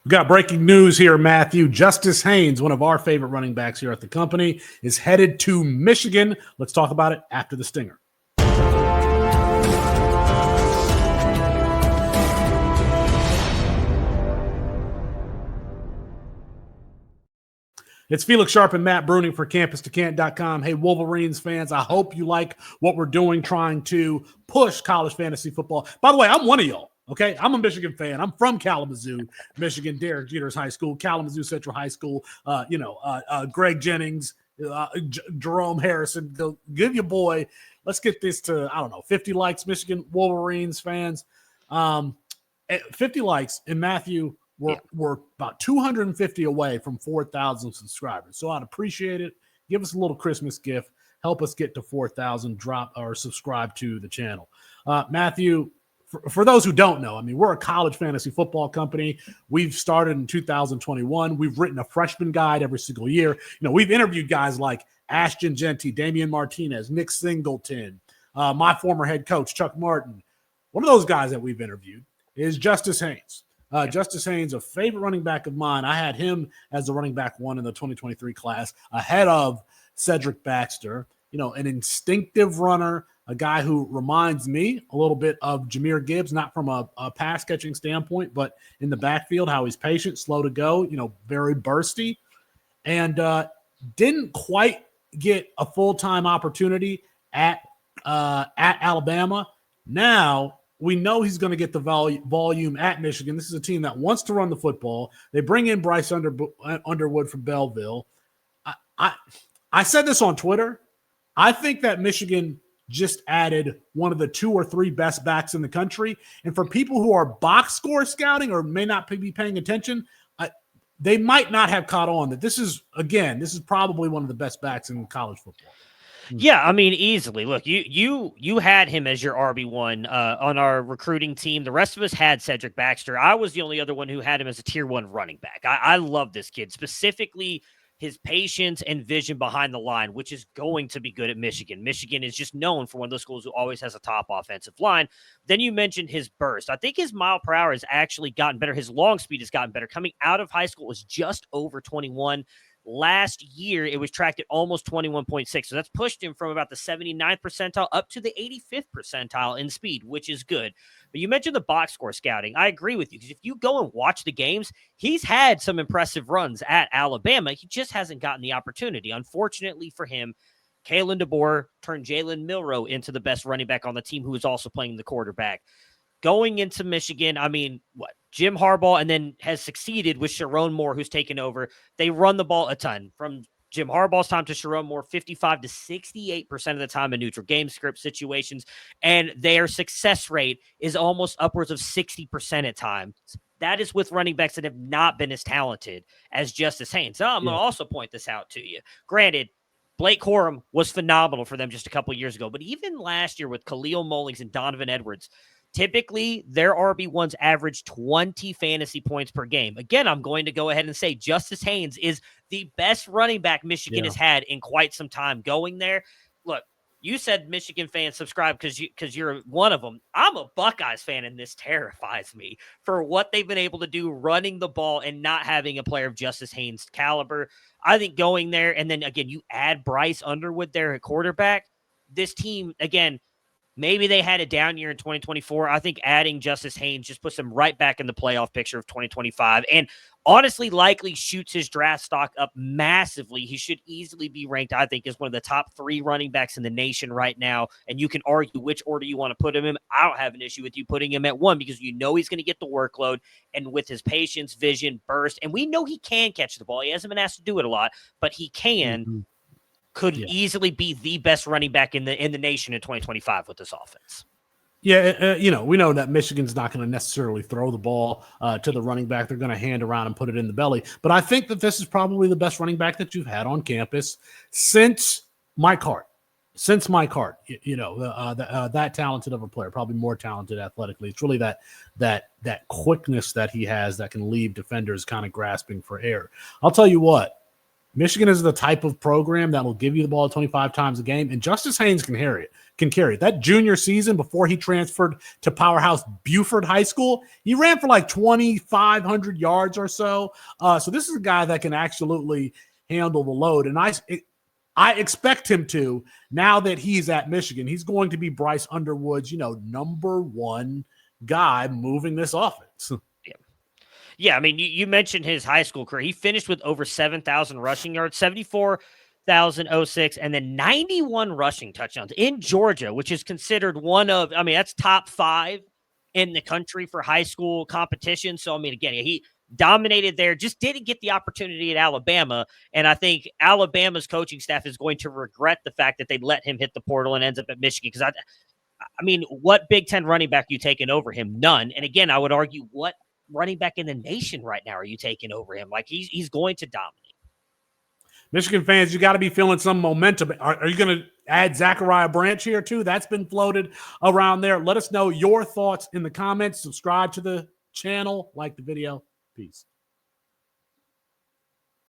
We got breaking news here, Matthew. Justice Haynes, one of our favorite running backs here at the company, is headed to Michigan. Let's talk about it after the stinger. It's Felix, Sharpe, and Matt Bruening for CampusToCant.com. Hey, Wolverines fans, I hope you like what we're doing, trying to push college fantasy football. By the way, I'm one of y'all. Okay, I'm a Michigan fan. I'm from Kalamazoo, Michigan, Derek Jeter's high school, Kalamazoo Central High School. Greg Jennings, Jerome Harrison. Give your boy. Let's get this to 50 likes, Michigan Wolverines fans. 50 likes, and Matthew, we're about 250 away from 4,000 subscribers. So I'd appreciate it. Give us a little Christmas gift. Help us get to 4,000. Drop or subscribe to the channel, Matthew. For those who don't know, we're a college fantasy football company. We've started in 2021. We've written a freshman guide every single year. We've interviewed guys like Ashton Genty, Damian Martinez, Nick Singleton, my former head coach, Chuck Martin. One of those guys that we've interviewed is Justice Haynes. Justice Haynes, a favorite running back of mine. I had him as the running back one in the 2023 class, ahead of Cedric Baxter. An instinctive runner, a guy who reminds me a little bit of Jahmyr Gibbs, not from a pass catching standpoint, but in the backfield, how he's patient, slow to go, very bursty, and didn't quite get a full-time opportunity at Alabama. Now we know he's going to get the volume at Michigan. This is a team that wants to run the football. They bring in Bryce Underwood from Belleville. I said this on Twitter. I think that Michigan just added one of the 2 or 3 best backs in the country. And for people who are box score scouting or may not be paying attention, they might not have caught on that this is probably one of the best backs in college football. Yeah, easily. Look, you had him as your RB1 on our recruiting team. The rest of us had Cedric Baxter. I was the only other one who had him as a tier 1 running back. I love this kid, specifically his patience and vision behind the line, which is going to be good at Michigan. Michigan is just known for one of those schools who always has a top offensive line. Then you mentioned his burst. I think his mile per hour has actually gotten better. His long speed has gotten better. Coming out of high school was just over 21. Last year, it was tracked at almost 21.6. So that's pushed him from about the 79th percentile up to the 85th percentile in speed, which is good. But you mentioned the box score scouting. I agree with you, because if you go and watch the games, he's had some impressive runs at Alabama. He just hasn't gotten the opportunity. Unfortunately for him, Kalen DeBoer turned Jalen Milroe into the best running back on the team, who is also playing the quarterback. Going into Michigan, Jim Harbaugh, and then has succeeded with Sharon Moore, who's taken over. They run the ball a ton. From Jim Harbaugh's time to Sharon Moore, 55 to 68% of the time in neutral game script situations, and their success rate is almost upwards of 60% at times. That is with running backs that have not been as talented as Justice Haynes. So I'm going to also point this out to you. Granted, Blake Corum was phenomenal for them just a couple years ago, but even last year with Khalil Mullings and Donovan Edwards, typically, their RB1s average 20 fantasy points per game. Again, I'm going to go ahead and say Justice Haynes is the best running back Michigan has had in quite some time going there. Look, you said Michigan fans subscribe because you're one of them. I'm a Buckeyes fan, and this terrifies me for what they've been able to do running the ball and not having a player of Justice Haynes' caliber. I think going there, and then, again, you add Bryce Underwood there at quarterback. This team, again, maybe they had a down year in 2024. I think adding Justice Haynes just puts him right back in the playoff picture of 2025 and honestly likely shoots his draft stock up massively. He should easily be ranked, I think, as one of the top 3 running backs in the nation right now. And you can argue which order you want to put him in. I don't have an issue with you putting him at 1 because you know he's going to get the workload, and with his patience, vision, burst, and we know he can catch the ball. He hasn't been asked to do it a lot, but he can. Mm-hmm. Could easily be the best running back in the nation in 2025 with this offense. Yeah, we know that Michigan's not going to necessarily throw the ball to the running back. They're going to hand around and put it in the belly. But I think that this is probably the best running back that you've had on campus since Mike Hart. That talented of a player, probably more talented athletically. It's really that quickness that he has that can leave defenders kind of grasping for air. I'll tell you what. Michigan is the type of program that will give you the ball 25 times a game, and Justice Haynes can carry it. That junior season before he transferred to powerhouse Buford High School, he ran for like 2,500 yards or so. So this is a guy that can absolutely handle the load, and I expect him to. Now that he's at Michigan, he's going to be Bryce Underwood's, number one guy moving this offense. Yeah, I mean, you mentioned his high school career. He finished with over 7,000 rushing yards, 74,006, and then 91 rushing touchdowns in Georgia, which is considered that's top 5 in the country for high school competition. So, I mean, again, he dominated there, just didn't get the opportunity at Alabama. And I think Alabama's coaching staff is going to regret the fact that they let him hit the portal and ends up at Michigan. Because, I mean, what Big Ten running back you taking over him? None. And again, I would argue, what running back in the nation right now are you taking over him? Like, he's going to dominate. Michigan fans, you got to be feeling some momentum. Are you going to add Zachariah Branch here too? That's been floated around there. Let us know your thoughts in the comments. Subscribe to the channel, like the video. Peace.